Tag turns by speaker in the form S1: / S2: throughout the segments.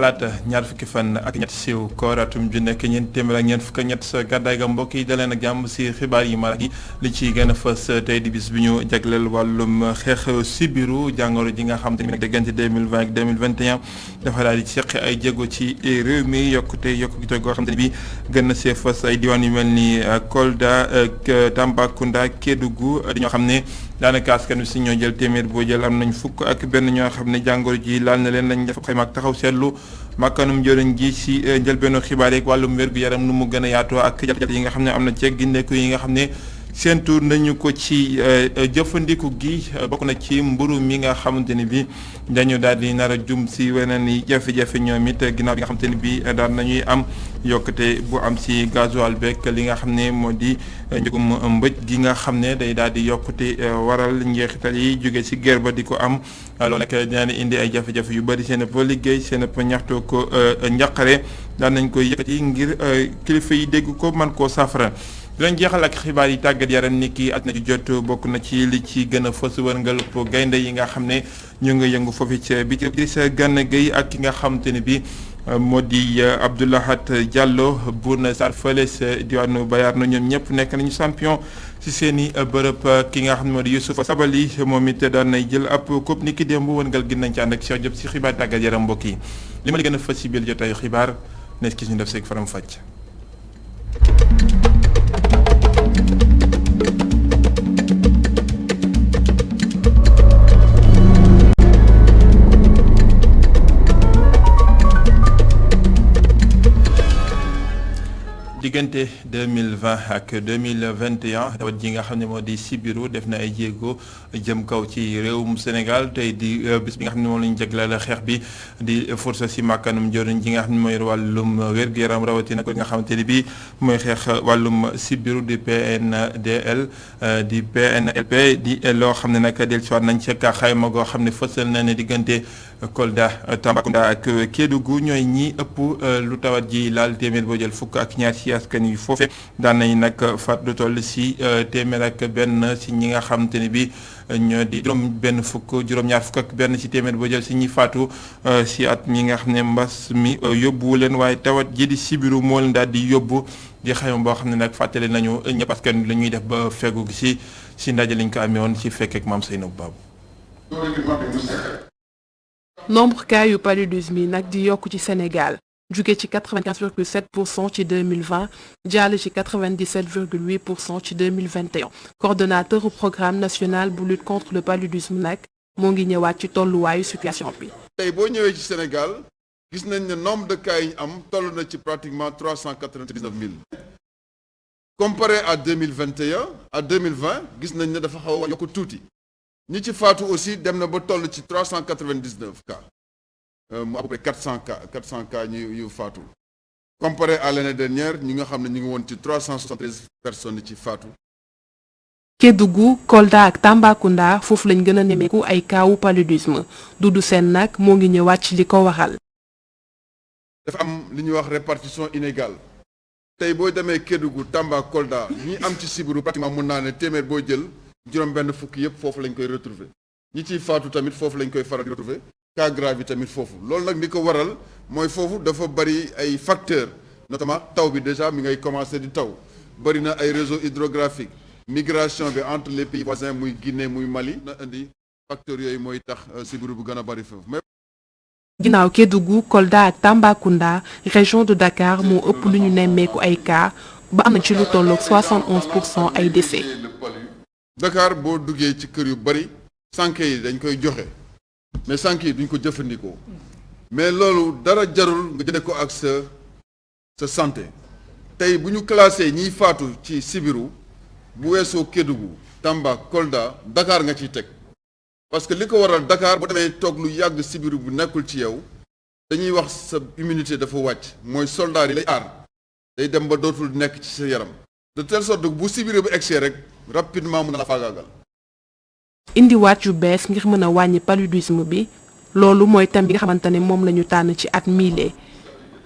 S1: talaata ñaar fukki fan ak ñett siiw koor atum ju nekk ñeent téeméer ak ñeent fukk ak ñett sa gàddaay ga mbokk yi daleen ak jàmm si xibaar yi mara gi li ci gën a fës tey di bis bi ñu jagleel wàllum xeex sibiru jàngoro ji nga xam te ni nag diggante 2020 ak 2021 dafa daal di seqi ay jéego ci réew mi yokkute goo xam te ni bi gën na see fës ay diwaan yu mel ni Kolda Tambacounda Kédougou di ñoo xam ne daanaka askan wi si ñoo jël téeméer boo jël am nañ fukk ak benn ñoo xam ne jàngoro ji laal na leen lañ def xayma ak taxaw seetlu makkanum jëriñ ji si njëlbeenu xibaar yeeg wàllum wér-gu-yaram nu mu gën a yaatoo ak jafe-jafe yi nga xam ne am na ceeg gindeeku yi nga xam ne seentu nañu ko ci jëfandiku gi bokk na ci mburu mi nga xamante ni bi dañu daal di nar a jum si weneen i jafe-jafe ñoom it ginnaaw bi nga xamante ni bi daal nañuy am yokkute bu am si gasoil beeg li nga xam ne moo di njëgum mbëj gi nga xam ne day daal di yokkute waral njeexital yi jóge si guerre ba di ko am loolu nag dina indi ay jafe-jafe yu bëri seen ëpp liggéey seen ëpp ñaxtoo ko njaqare daan nañ koy yëkkati ngir kilifa yi dégg ko man koo saafara dinañ jeexal ak xibaar yi tàggat yaram ni ki at na ci jot bokk na ci li ci gën a fës wërngalëpp gaynde yi nga xam ne ñu ngi yëngu foofu ci bi Idrissa Gana Gueye ak ki nga xamante ne bi moo di Abdoulahat Diallo Bouna Sarr fële sa diwaanu Bayern na ñoom ñëpp nekk nañu champion ci seen i bërëb ki nga xam ne moo di Youssouf Sabaly moom it daan nay jël ab coupe ni ki démb wërngal gi nañ ci ànd ak Cheikh Diop si xibaar tàggat yaram mbokk yi li ma la gën a fës si biir jotaayu xibaar nekk ki ñu def seeg faram fàcc. diggante 2020 ak 2021 tawat ji nga xam ne moo di sibiru def na ay jéego jëm kaw ci réewum Sénégal tey di bis bi nga xam ne moom la ñu jagleel xeex bi di force si màkkanum joriñ ji nga xam ne mooy wàllum wér-gu-yaram rawatina ko nga xamante ni bi mooy xeex wàllum sibiru di PNDL di PNLP di loo xam ne nag dellusiwaat nañ ci xayma goo xam ne fësal na ne diggante Kolda Tambacounda ak Kédougou ñooy ñi ëpp lu tawat ji laal téeméer boo jël fukk ak ñaar ci askan wi foofe daan nañ nag faat lu toll si téeméer ak benn si ñi nga xamante ne bi ñoo di juróom-ñaar fukk ak benn si téeméer boo jël si ñi faatu si at mi nga xam ne mbas mi yóbbuwu leen waaye tawat ji di sibiru moo leen daal di yóbbu di xayma boo xam ne nag fàttali nañu ñëpp askan wi la ñuy def ba fegu si ndaje liñ ko amee woon ci fekkeek maam Seynabou Babou.
S2: nombre cas yu paludisme yi nag di yokk ci Sénégal jóge ci 95,7% ci 2020 jàll ci 97,8% ci 2021 coordonnateur au programme national bu lutte contre le paludisme nag moo ngi ñëwaat ci tolluwaayu situation bi.
S3: tey boo ñëwee ci Sénégal gis nañ ne nombre de cas yi ñu am toll na ci pratiquement 399 000 comparé à 2021 à 2020 gis nañ ne dafa xaw a yokk tuuti. ñi ci faatu aussi dem na ba toll ci 399 cas mu à peu près 400 cas yu faatu comparé à l'année dernière ñi nga xam ne ñu ngi woon ci 373 personnes ci faatu.
S2: Kédougou Kolda ak Tambacounda foofu lañ gën a nemmeeku ay kaawu paludisme Doudou Sène nag moo ngi ñëwaat ci li ko waral.
S3: dafa am li ñuy wax répartition inégale tey boo demee Kédougou Tamba Kolda ñi am ci sibiru pratiquement mun naa ne téeméer boo jël. juróom benn fukk yëpp foofu lañ koy retrouver ñi ciy faatu tamit foofu lañ koy faral di retrouver cas grave yi tamit foofu loolu nag li ko waral mooy foofu dafa bari ay facteurs notamment taw bi déjà mi ngay commencer di taw bari na ay réseaux hydrographiques migration bi entre les pays voisins muy Guinée muy Mali na indi facteurs yooyu mooy tax sibiru bu gën a bari foofu.
S2: ginnaaw Kédougou Kolda ak Tambacounda région de Dakar moo ëpp lu ñu nemmeeku ay cas ba am na ci lu tolloog 71% ay décès.
S3: Dakar boo duggee ci kër yu bari sànke yi dañ koy joxe mais sànke yi duñ ko jëfandikoo mais loolu dara jarul nga jënde ko ak sa santé tey bu ñu classé ñiy faatu ci sibiru bu weesoo Kédougou Tamba Kolda Dakar nga ciy teg parce que li ko waral Dakar boo demee toog lu yàgg sibiru bu nekkul ci yow dañuy wax sa immunité dafa wàcc mooy soldat yi lay aar day dem ba dootul nekk ci sa yaram de telle sorte bu sibiru bu egsee rek rapidement mën na la faagaagal.
S2: indiwaat yu bees ngir mën a wàññi paludisme bi loolu mooy thème bi nga xamante ne moom la ñu tànn ci at miile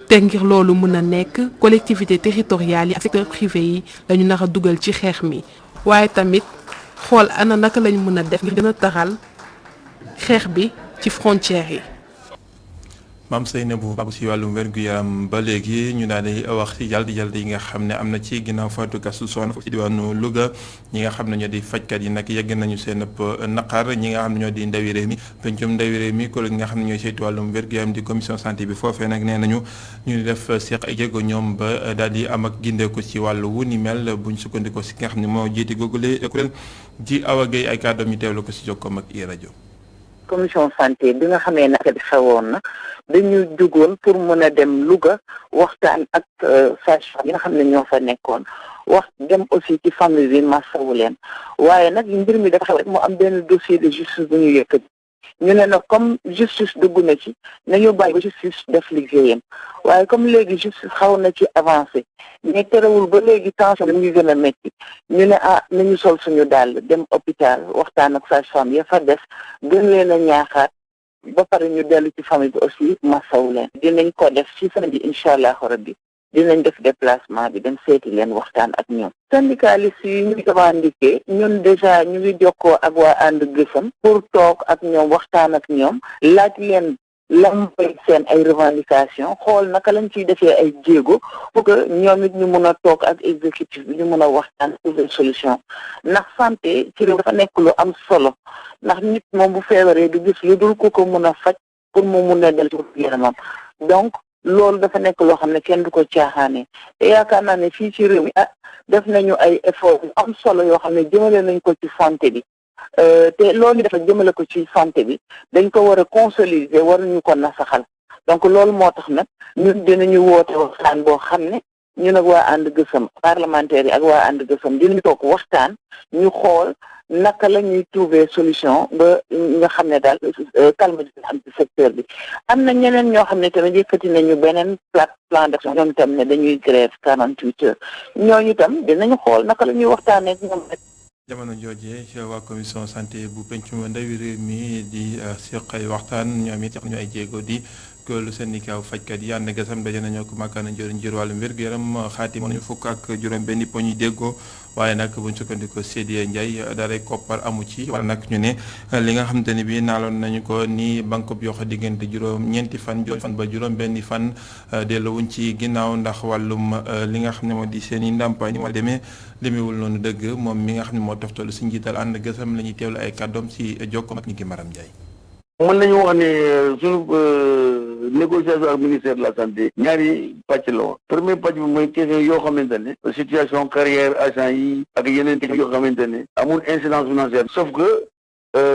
S2: te ngir loolu mën a nekk collectivité territoriale yi ak secteur privé yi lañu nar a dugal ci xeex mi waaye tamit xool ana naka lañ mën a def ngir gën a taxal xeex bi ci frontières yi.
S1: Mame Seynabou Babou si wàllum wér-gu-yaram ba léegi ñu daal di wax ci jaldi yi nga xam ne am na ci ginnaaw faatu gasu soxna foofu ci diwaanu Louga ñi nga xam ne ñoo di fajkat yi nag yegg nañu seen naqar ñi nga xam ne ñoo di ndawi réew mi pencum ndawi réew mi collègue nga xam ne ñooy saytu wàllum wér-gu-yaram di commission santé bi foofee nag nee nañu ñu def seq ay jéego ñoom ba daal di am ak gindeeku ci wàllu wu ni mel buñ sukkandikoo si nga xam ne moo jiiti googule kuréel ji Awa Gueye ay kàddoom ñu teewlu ko si jokkoom ak i rajo.
S4: commission santé bi nga xamee ne bi xewoon na dañu jugoon pour mën a dem Louga waxtaan ak sage-femme yi nga xam ne ñoo fa nekkoon wax dem aussi ci famille bi masawu leen waaye nag mbir mi dafa xew rek mu am benn dossier de justice bu ñu yëkkati ñu ne nag comme justice dugg na ci nañu bàyyi ba justice def liggéeyam waaye comme léegi justice xaw na ci avancé mais terewul ba léegi tension bi mu ngi gën a métti ñu ne nañu sol suñu dàll dem hôpital waxtaan ak sage-femme ya fa des gën leen a ñaaxaat ba pare ñu dellu ci famille bi aussi masawu leen dinañ ko def ci samedi incha allahu rabbi dinañ def déplacement bi dem seeti leen waxtaan ak ñoom syndicalistes yi ñu revendiqué ñun déjà ñu ngi jokkoo ak waa ànd gësam pour toog ak ñoom waxtaan ak ñoom laaj leen lan mooy seen ay revendication xool naka lañ ciy defee ay jéego pour que ñoom it ñu mun a toog ak exécutif bi ñu mun a waxtaan trouver solution ndax santé ci réew dafa nekk lu am solo ndax nit moom bu feebaree du gis lu dul ku ko mun a faj pour mu mun a del ci yaramam donc loolu dafa nekk loo xam ne kenn du ko caaxaane te yaakaar naa ne fii ci réew mi def nañu ay effort yu am solo yoo xam ne jëmale nañ ko ci santé bi te loolu dafa jëmale ko ci santé bi dañ ko war a consolider waruñu ko nasaxal donc loolu moo tax nag ñun dinañu woote waxtaan boo xam ne ñun ak waa ànd gësam parlementaires yi ak waa ànd gësam dinañu toog waxtaan ñu xool naka la ñuy trouver solution ba nga xam ne daal calme dina am ci secteur bi am na ñeneen ñoo xam ne tamit yëkkati nañu beneen plan d'action ñoom itam ne dañuy grève 48 heures ñooñu itam dinañu xool naka la ñuy waxtaanee ak ñoom rek.
S1: jamono jooje waa commission santé bu pencum ndawi réew mi di seq ay waxtaan ñoom it ñu ay jéego di kuréelu syndicat fajkat yi ànd gasam daje nañoo ko makkaana njëriñ jër wàllum wér-gu-yaram xaatimoon nañu fukk ak juróom benn poñ yi déggoo waaye nag buñ sukkandikoo Sédhié Ndiaye dara koppar amu ci wala nag ñu ne li nga xamante ne bii naaloon nañu ko ni banque bi yox diggante ñeenti fan ba juróom benni fan delluwuñ ci ginnaaw ndax wàllum li nga xam ne moo di seen i ndàmpaay ni ma demee demewul noonu dëgg moom mi nga xam ne moo toftalu si njiital ànd gësam la ñuy teewlu ay kàddoom si jokkoom ak ñi ki Maram Ndiaye.
S5: mën nañu wax ne suñu négociation ak ministère de la santé ñaari pàcc la woon premier pàcc bi mooy question yoo xamante ne situation carrière agent yi ak yeneen question yoo xamante ne amul incidence financière sauf que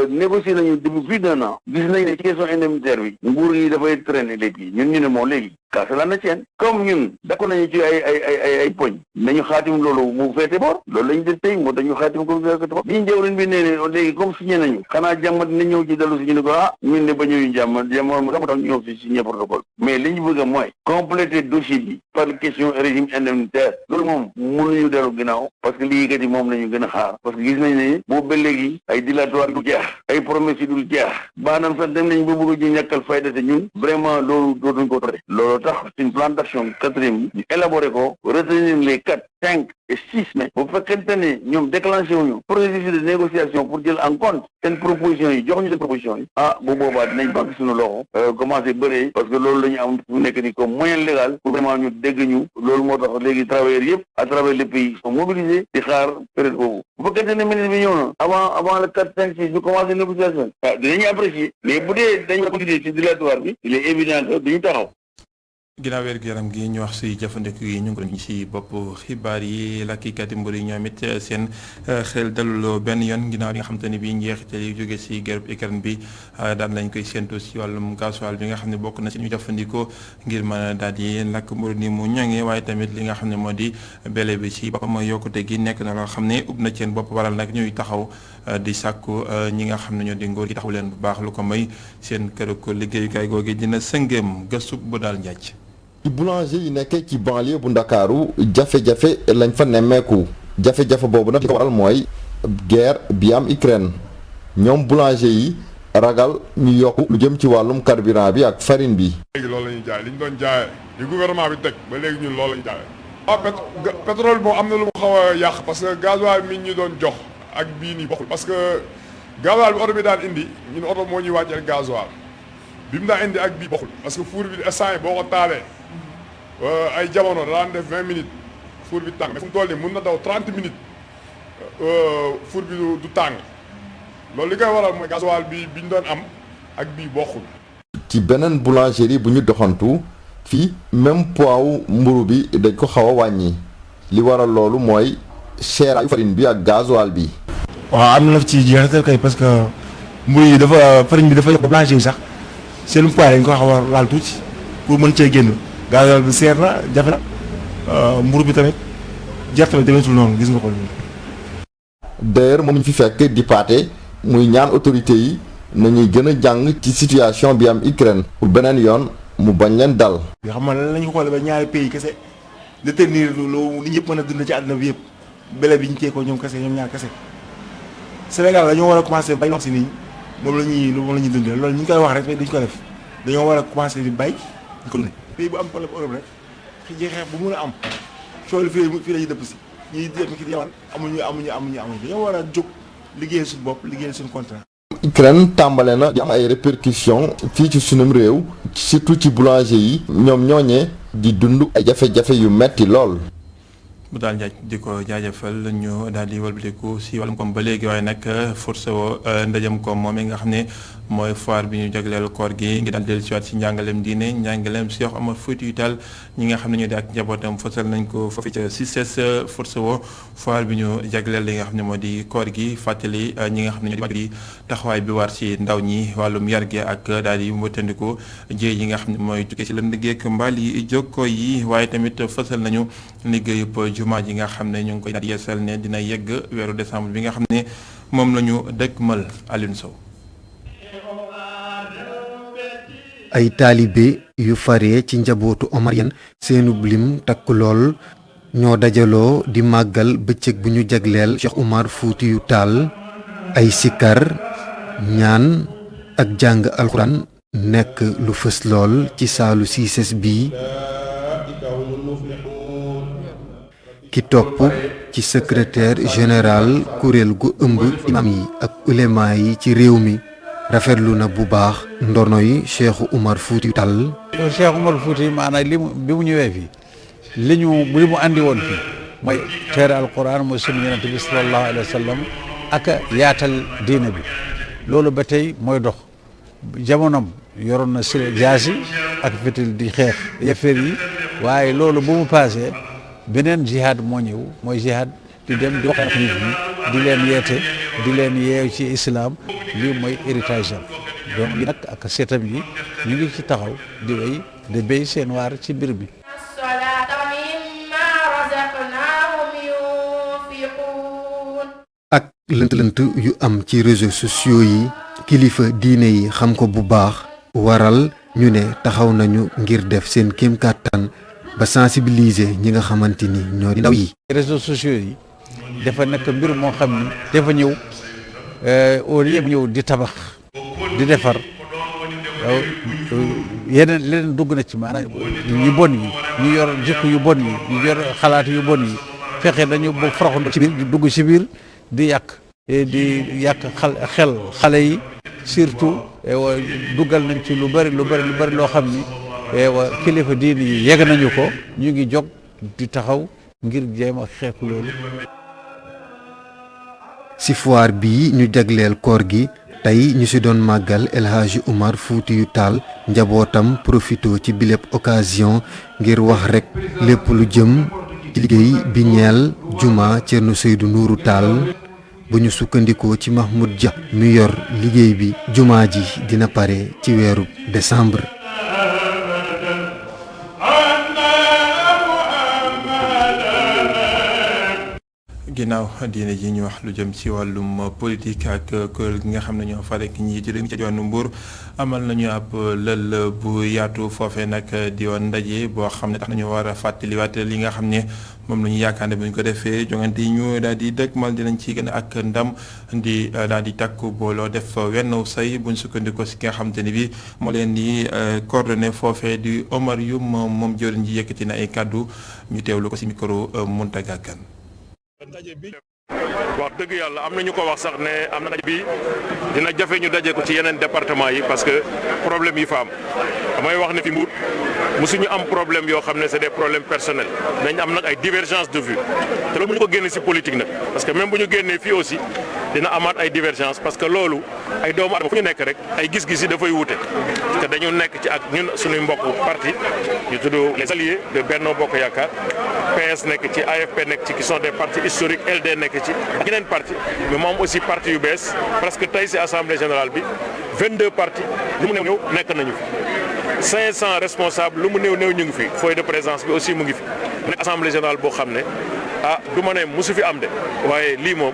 S5: négocier nañu depuis plus d'un an gis nañ ne ci question indemnitaire bi nguur yi dafay traîner léegi ñun ñu ne moom léegi kaasa la na ceen comme ñun d'accord nañu ci ay poñ nañu xaatim loolu mu feete boor loolu lañu def tey moo tax ñu xaatim ko feete boor biñu jëwriñ bi nee ne léegi comme signé nañu xanaa jàmmat na ñëw ci dellu si ñu ne ko ñun ne ba ñëwuñu jàmmat moo tax ñu ñëw fi signé protocole mais li ñu bëgg a mooy compléter dossier bi par question régime indemnitaire loolu moom mënuñu dellu ginnaaw parce que liggéeykat yi moom lañu gën a xaar parce que gis nañ ne boobu ba léegi ay dilatoire du jeex ay promesses yi dul jeex baanaam sax dem nañ ba bëgg ñu ñàkkal fayda te ñun vraiment loolu dootuñ ko tere loolu tax une plan d'action quatrième ñu élaboré ko retenir les 4, 5 et 6 mai bu fekkente ne ñoom déclenché wuñu processus de négociation pour jël en compte seen propositions yi jox ñu seen propositions yi bu boobaa dinañ banque suñu loxo commencé bëree parce que loolu la ñu am fu nekk ni comme moyen légal pour vraiment ñu dégg ñu loolu moo tax léegi travailleurs yëpp à travers le pays sont mobilisés di xaar période boobu bu fekkente ne ministre bi ñëw na avant le 4, 5, 6 ñu commencé négociation dinañu apprécier mais bu dee dañu continuer ci dilatoire bi il est évident que duñu taxaw.
S1: ginnaaw wér-gu-yaram gi ñu wax si jëfandiku yi ñu ngi ko si bopp xibaar yi lakkikat yi mbir yi ñoom it seen xel daluloo benn yoon ginnaaw li nga xamante ne bii njeexital yi jóge si guerre Ukraine bi daan lañ koy séntu si wàllum gasoil bi nga xam ne bokk na si ñu jëfandikoo ngir mën a daal di lakk mbir ni mu ñoŋee waaye tamit li nga xam ne moo di bele bi si boppam yokkute gi nekk na loo xam ne ub na seen bopp waral nag ñuy taxaw di sàkku ñi nga xam ne ñoo di ngóor gi taxaw leen bu baax lu ko may seen kër ko liggéeyukaay googu dina sëngeem gëstu bu daal njàcc.
S6: ci boulanger yi nekkee ci banlieue bu ndakaaru jafe-jafe lañ fa nemmeeku jafe-jafe boobu nag li ko waral mooy guerre bi am Ukraine ñoom boulanger yi ragal ñu yokku lu jëm ci wàllum carburant bi ak farine bi.
S7: léegi loolu la ñuy jaay li ñu doon jaayee li gouvernement bi teg ba léegi ñun loolu la ñuy jaayee. pétrole moom am na lu mu xaw a yàq parce que gasoil mi ñu doon jox ak bii nii bokkul parce que gasoil bi oto bi daan indi ñun oto moo ñuy wàcceel gasoil bi mu daa indi ak bii bokkul parce que four bi instant yi boo ko taalee ay jamono daan def 20 minutes four bi tàng mais fu mu toll nii mun na daw 30 minutes four bi du tàng loolu li koy waral mooy gasoil bi ñu doon am ak bii bokkul.
S6: ci beneen boulangerie bu ñu doxantu fii même poids wu mburu bi dañ ko xaw a wàññi li waral loolu mooy seeraayu farine bi ak gasoil bi.
S8: waaw am na ci jeexital kay parce que mburu yi dafa farine bi dafa yokk boulangerie yi sax seen poids dañ ko xaw a laal tuuti pour mën cee génn gasoil bi seer na jafe na mburu bi tamit gerte bi demeetul noonu gis nga ko.
S6: d'ailleurs moom ñu fi fekk di paate muy ñaan autorité yi nañuy gën a jàng ci situation bi am Ukraine pour beneen yoon mu bañ leen dal.
S8: yoo xam nga lan lañu xoolee ba ñaari pays kese détenir lu nit ñëpp mën a dund ci àdduna bi yëpp bele bi ñu tee ko ñoom kese ñoom ñaar kese Sénégal dañoo war a commencé bay wax si nii moom la ñuy dundee loolu ñu ngi koy wax rek dañu ko def dañoo war a commencé di bay ñu ko dundee. pays bu am problème Europe rek xeex bu mun a am coono fii la ñuy dëpp si ñuy dem ki di yawan amuñu dañoo war a jóg liggéeyal suñu bopp liggéeyal suñu contrat.
S6: Ukraine tàmbale na di am ay répercussions fii ci sunum réew surtout ci boulanger yi ñoom ñooñee di dund ay jafe-jafe yu metti lool.
S1: bu daal di ko jaajëfal ñu daal di walbatiku si wàllum koom ba léegi waaye nag forcé woo ndajam koom moom mi nga xam ne mooy foire bi ñu jagleel koor gi ngi daal dellu siwaat si njàngaleem diine njàngaleem Cheikh Omar Foutiyou Tall ñi nga xam ne ñoo di ak njabootam fësal nañ ko foofu ca CICES forcé woo foire bi ñu jagleel li nga xam ne moo di koor gi fàttali ñi nga xam ne ñoo di taxawaay bi war si ndaw ñi wàllum yar gi ak daal di wëttandiku jéey yi nga xam ne mooy tukkee si lënd geek mbaal yi jokko yi waaye tamit fësal nañu liggéeyub jumaa ji nga xam ne ñu ngi koy daal yeesal ne dina yegg weeru décembre bi nga xam ne moom la ñu dëkkmal. Alioune Sow.
S9: ay taalibe yu faree ci njabootu Omarien seenub lim takk lool ñoo dajaloo di màggal bëccëg bu ñu jagleel Cheikh Omar Foutiyou Tall ay sikkar ñaan ak jàng alxuraan nekk lu fës lool ci saalu CICES bi ki topp ci secrétaire général kuréel gu ëmb imam yi ak ulema yi ci réew mi rafetlu na bu baax ndonoy Cheikh Omar Foutiyou Tall.
S10: Cheikh Omar Foutiyou maanaam bi mu ñëwee fii li mu andi woon fii mooy teere alquran mooy sunu yonent bi sallallahu alayhi wa sallam ak yaatal diine bi loolu ba tey mooy dox jamonom yoroon na si jaasi ak fitil di xeex yafeer yi waaye loolu bu mu paasee beneen jihad moo ñëw mooy jihad di dem di wax ak nit ñi di leen yeete di leen yeew ci islam lii mooy héritage am donc nag ak seetam yi ñu ngi ci taxaw di wéy di béy seen waar ci mbir mi.
S9: ak lënt-lënt yu am ci réseaux sociaux yi kilifa diine yi xam ko bu baax waral ñu ne taxaw nañu ngir def seen kéem kàttan ba sensibiliser ñi nga xamante ni ñoo di ndaw yi.
S10: réseaux sociaux yi dafa nekk mbir moo xam ni dafa ñëw au lieu ñëw di tabax di defar yeneen leneen dugg na ci maanaam ñu bon yi ñu yor jikko yu bon yi ñu yor xalaat yu bon yi fexe dañu ba foroxandu ci biir di dugg ci biir di yàq xale yi surtout duggal nañ ci lu bari loo xam ni kilifa diini yi yegg nañu ko ñu ngi jóg di taxaw ngir jéem a xeex loolu.
S9: ci foire bi ñu jagleel koor gi tey ñu ci doon màggal El Hadji Omar Foutiyou Tall njabootam profito ci bilépp occasion ngir wax rekk lépp lu jëm ci liggéey bi ñeel juma Thierno Seydou Nourou Tall bu ñu sukkandikoo ci Mahmoud Dia mi yor liggéey bi juma ji dina pare ci weeru décembre.
S1: ginnaaw diine ji ñu wax lu jëm ci wàllum politique ak kuréel gi nga xam ne ñoo fa rek ñii ci réew mi ca diwaanu Mbour amal nañu ab lël bu yaatu foofee nag di woon ndaje boo xam ne tax nañu war a fàttaliwaat li nga xam ne moom la ñu yaakaar ne bu ñu ko defee jongante yi ñu daal di dëgmal dinañ ci gën a ak ndam di daal di takku booloo def wenn say buñ sukkandikoo si ki nga xamante ni bi moo leen di coordonné foofee di Omar Youm moom jëriñ ji yëkkati na ay kàddu ñu teewlu ko si micro Mountaga Kane.
S11: ndaje bi wax dëgg yàlla am na ñu ko wax sax ne am na bi dina jafe ñu daje ko ci yeneen département yi parce que problème yi fa am damay wax ne fi Mbour musuñu am problème yoo xam ne c'est des problèmes personnels dañ am nag ay divergence de vue te loolu bu ñu ko génnee ci politique nag parce que même bu ñu génnee fii aussi dina amaat ay divergence parce que loolu ay doomu adama fu ñu nekk rek ay gis-gis yi dafay wute te dañu nekk ci ak ñun suñuy mbokk parti ñu tudd les alliés de Benno Bokk Yaakaar PS nekk ci AFP nekk ci qui sont des partis historiques LD nekk ci ak yeneen parti mais moom aussi parti yu bees parce que tey ci assemblée générale bi 22 partis lu mu néew nekk nañu fi 500 responsables lu mu néew ñu ngi fi feuille de présence bi aussi mu ngi fi nekk assemblée générale boo xam ne du ma ne musu fi am de waaye lii moom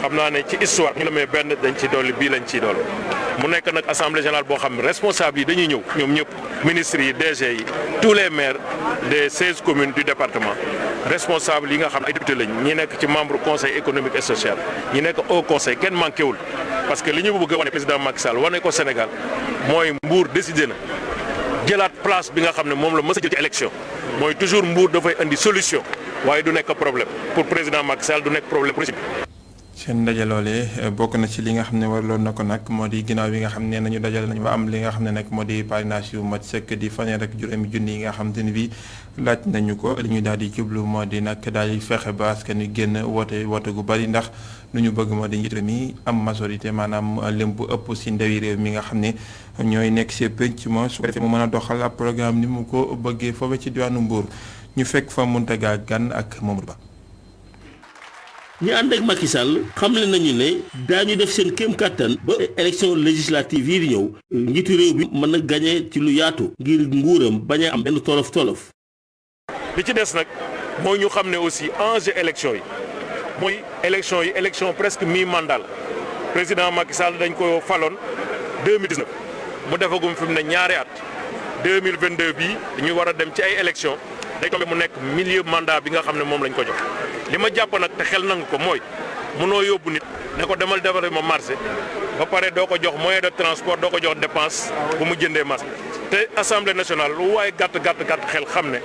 S11: xam naa ne ci histoire ñu la may benn dañ ci dolli bii lañ ciy dolli mu nekk nag assemblée générale boo xam ne responsable yi dañuy ñëw ñoom ñëpp ministres yi DG yi tous les maires des 16 communes du département responsables yi nga xam ne ay député lañ ñi nekk ci membre conseil économique et social ñi nekk au conseil kenn manqué wul parce que li ñu bëgg a wane président Macky Sall wane ko Sénégal mooy Mbour décidé na jëlaat place bi nga xam ne moom la mës a jël ci élection mooy toujours Mbour dafay indi solution waaye du nekk problème pour président Macky Sall du nekk problème pour
S1: seen ndaje loolee bokk na ci li nga xam ne waraloon na ko nag moo di ginnaaw bi nga xam ne nañu dajale nañu ba am li nga xam ne nag moo di parrainage yu mat sëkk di fanweer ak juróomi junni yi nga xam te ni bi laaj nañu ko li ñu daal di jublu moo di nag daal di fexe ba askan wi génn woote gu bari ndax lu ñu bëgg moo di njiit mi am majorité maanaam lim bu ëpp si ndawi réew mi nga xam ne ñooy nekk si penc ma su ko defee mu mën a doxal ab programme ni mu ko bëggee foofu ci diwaanu Mbour ñu fekk fa Mountaga Kane ak Mamadou Ba.
S12: ñi ànd ak Macky Sall xamle nañu ne daañu def seen kéem kàttan ba élection législative yi di ñëw njiitu réew bi mën a gagné ci lu yaatu ngir nguuram bañ a am benn tolof tolof.
S11: li ci des nag mooy ñu xam ne aussi enjeu élection yi mooy élection presque mi-mandat président Macky Sall dañ ko faloon 2019 mu defagum fi mu ne ñaari at 2022 bii ñu war a dem ci ay élection day tombé mu nekk milieu mandat bi nga xam ne moom lañ ko jox. li ma jàpp nag te xel nangu ko mooy mënoo yóbbu nit ne ko demal defare ma marché ba pare doo ko jox moyen de transport doo ko jox dépense bu mu jëndee marché te assemblée nationale lu waaye gàtt xel xam ne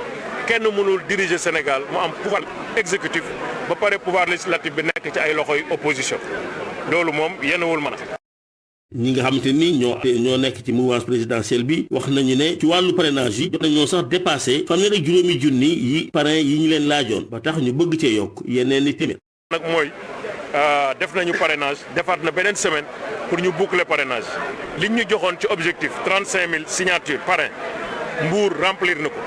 S11: kenn mënul diriger Sénégal mu am pouvoir exécutif ba pare pouvoir législatif bi nekk ci ay loxoy opposition loolu moom yenuwul mën a.
S12: ñi nga xamante ni ñoo nekk ci mouvance présidentielle bi wax nañu ne ci wàllu parrainage yi jot nañoo sax dépassé fanweer ak juróomi junni yi parrain yi ñu leen laajoon ba tax ñu bëgg cee yokk yeneen i téeméer.
S11: nag mooy def nañu parrainage defaat na beneen semaine pour ñu boucler parrainage liñ ñu joxoon ci objectif 35000 signatures parrain Mbour remplir na ko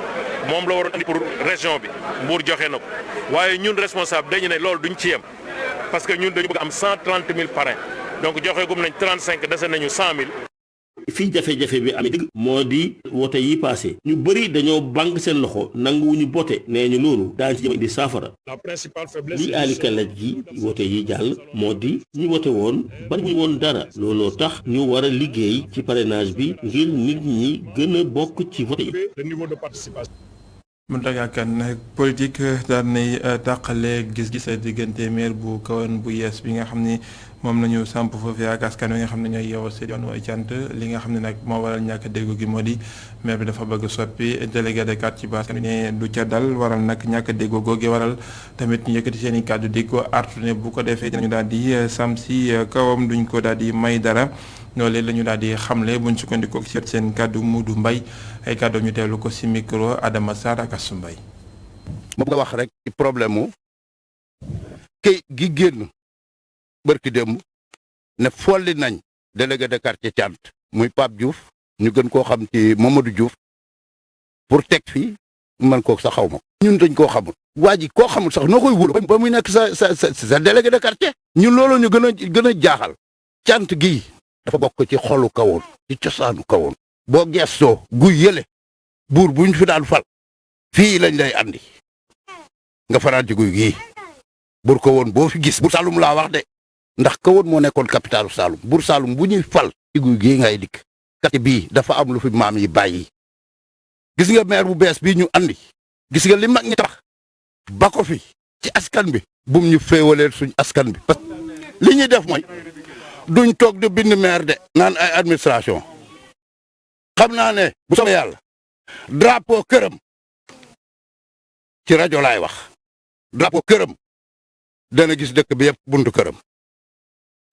S11: moom la waroon andi pour région bi Mbour joxe na ko waaye ñun responsable dañu ne loolu duñ ci yem parce que ñun dañu bëgg am 130000 parrain. donc joxe gum nañ 35 dese nañu 100000.
S12: fii jafe-jafe bi am dëgg moo di wote yi passé ñu bëri dañoo banque seen loxo nanguwuñu bote nee ñu loolu daañu ci jëm indi saafara.
S11: la principale faiblesse
S12: li aali kalaj ji wote yi jàll moo di ñi wote woon bari ñu woon dara looloo tax ñu war a liggéey ci parrainage bi ngir nit ñi gën a bokk ci vote yi.
S11: le niveau de participation.
S1: Mountaga Kane politique daan nay tàqale gis-gis diggante maire bu Kahone bu yees bi nga xam ni moom la ñu samp foofu ak askan wi nga xam ne ñooy yeewoo si yoonu cant li nga xam ne nag moo waral ñàkk déggu gi moo di maire bi dafa bëgg soppi délégué de quartier ci askan wi ne du ca dal waral nag ñàkk déggu googu waral tamit ñu yëkkati seen i kàddu di ko artu ne bu ko defee dinañu daal di sam si kawam duñ ko daal di may dara. loolu la ñu daal di xamle buñ sukkandikoo ci seen kàddu Modou Mbaye ay kàddu ñu teelu ko ci micro Adama Sarr ak Assou Mbaye.
S13: ma bëgg a wax rek ci problème mu kay gi génn bërki démb ne folli nañ délégué de quartier Thiant muy Pape Diouf ñu gën koo xam ci Mamadou Diouf pour teg fii man koo sax xaw ma ñun dañ koo xamul waa ji koo xamul sax noo koy wóolu ba muy nekk sa délégué de quartier ñun loolu ñu gën a jaaxal Thiant gii dafa bokk ci xolu Kahone ci cosaanu Kahone boo gestoo guy yële buur bu ñu fi daan fal fii lañ lay andi nga fanaan ci guy gii buur Kahone boo fi gis buur Saloum laa wax de ndax Kahone moo nekkoon capitalu Saloum buur Saloum bu ñuy fal ci guy gii ngay dikk kat bii dafa am lu fi maam yi bàyyi gis nga maire bu bees bii ñu andi gis nga li mag ñi tax ba ko fi ci askan bi bum ñu féewaleel suñ askan bi parce que li ñuy def mooy duñ toog di bind maire de naan ay administration xam naa ne bu soobee yàlla drapeau këram ci rajo laay wax drapeau këram dana gis dëkk bi yëpp buntu këram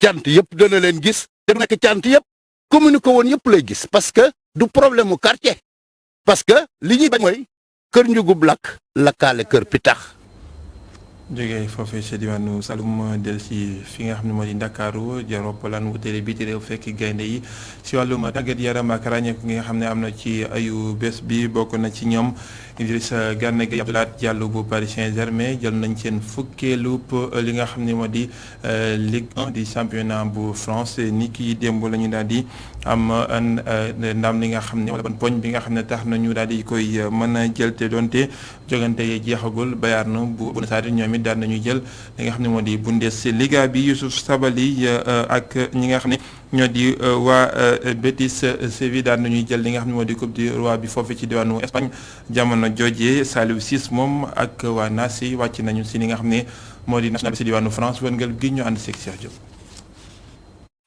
S13: cant yëpp dana leen gis te nekk cant yëpp commune ko woon yëpp lay gis parce que du problème mu quartier parce que li ñuy bañ mooy kër njugub lakkaale kër pitax
S1: jógee foofee ci diwaanu Saloum del ci fi nga xam ne moo di Ndakaaru jaroppalaan wutale biti réew fekk gaynde yi ci wàllum tàggat yaram ak ràññeeku gi nga xam ne am na ci ayu bés bi bokk na ci ñoom Idrissa Gana Gueye Abdoulaye Diallo bu Paris Saint-Germain jël nañ seen fukkeelu li nga xam ne moo di Ligue 1 di championnat bu France ni ki démb la ñu daal di am ndam li nga xam ne wala ban poñ bi nga xam ne tax nañu daal di koy mën a jël te donte jogante jeexagul Bayern bu Buenos Aires ñoom it daal nañu jël li nga xam ne moo di Bundesliga bi Youssouf Sabaly ak ñi nga xam ne ñoo di waa Betis Séville daal nañuy jël li nga xam ne moo di coupe du roi bi foofu ci diwaanu Espagne jamono jooje Saliou Ciss moom ak waa Nancy wàcc nañu si li nga xam ne moo di national bi si diwaanu France wërngal gi ñu ànd seeg Cheikh Diop.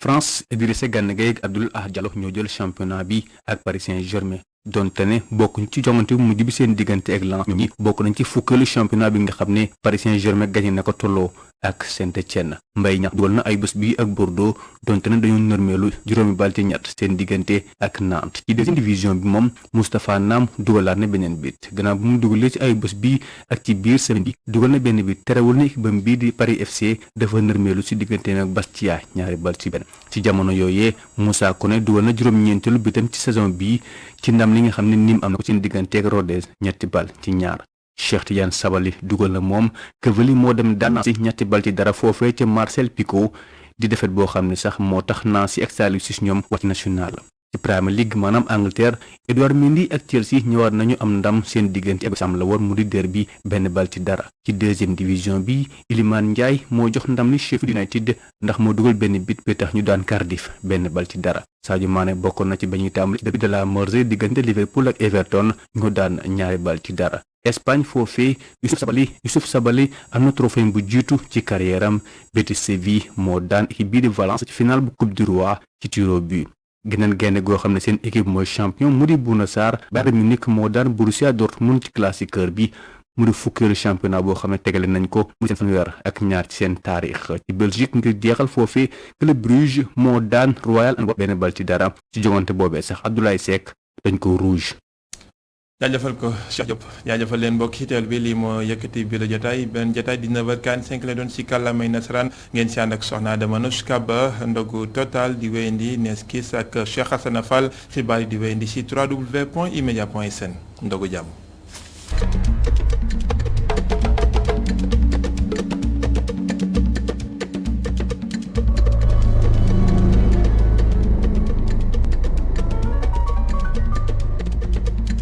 S14: France Idrissa Gana Gueye ak Abdoulaye Diallo ñoo jël championnat bi ak Paris Saint-Germain donte ne bokkuñ ci jongante bu mujj bi seen diggante ak Lens ñoom ñi bokk nañ ci fukkeelu championnat bi nga xam ne Paris Saint-Germain gagné na ko tolloo ak Saint-Étienne Mbaye Niang dugal na ay bés bi ak Bordeaux donte ne dañoo nërmeelu juróomi bal ci ñett seen diggante ak Nantes ci deuxième division bi moom Moustapha Nam dugalaat na beneen bit gannaaw bu mu dugalee ci ay bés bi ak ci biir semaine bi dugal na benn bit terewul na équipe bii di Paris FC dafa nërmeelu ci diggante ak Bastia ñaari bal ci benn ci jamono yooyee Moussa Koné dugal na juróom-ñeenteelu bitam ci saison bii ci ndam li nga xam ne Nîmes am na ko seen diggante ak Rodez ñetti bal ci ñaar Cheikh Tidiane Sabaly dugal na moom Quevilly moo dem daan si ñetti bal ci dara foofee ca Marcel Picot di defet boo xam ne sax moo tax Nancy ak Saliou Ciss ñoom wàcc national ci Premier League maanaam Angleterre Edouard Mendy ak Chelsea ñëwaat nañu am ndam seen diggante ak Sam la woon mu di derby benn bal ci dara ci deuxième division bi Iliman Ndiaye moo jox ndam li Sheffield United ndax moo dugal benn bit bi tax ñu daan Cardiff benn bal ci dara Sadio Mané bokkoon na ci ba ñuy tàmbali derby de la Mersey diggante Liverpool ak Everton ñu daan ñaari bal ci dara Espagne foofee Youssouf Sabaly am na trophée bu jiitu ci carrière am Betis Séville moo daan équipe bii di Valence ci finale bu Coupe du Roi ci tir au but geneen gaynde goo xam ne seen équipe mooy champion mu di Bouna Sarr Bayern Munich moo daan Borussia Dortmund ci classiqueur bi mu di fukkeelu championnat boo xam ne tegale nañ ko mu seen fanweer ak ñaar ci seen taarix ci Belgique ngir jeexal foofee Club Brugge moo daan Royal Antwerp benn bal ci dara ci jongante boobee sax Abdoulaye Seck dañ ko rouge.
S1: jaajëfal ko Cheikh Diop jaajëfal leen mbokk ci teewlu bi lii moo yëkkati bi la jotaay benn jotaay 19h45 la doon si kàllaamay nasaraan ngeen si ànd ak soxna Adama Nushka Ba ndogu total di wéyandi Neskis ak Cheikh Hassana Fall xibaar yi di wéyandi si www.emedia.sn ndogu jàmm.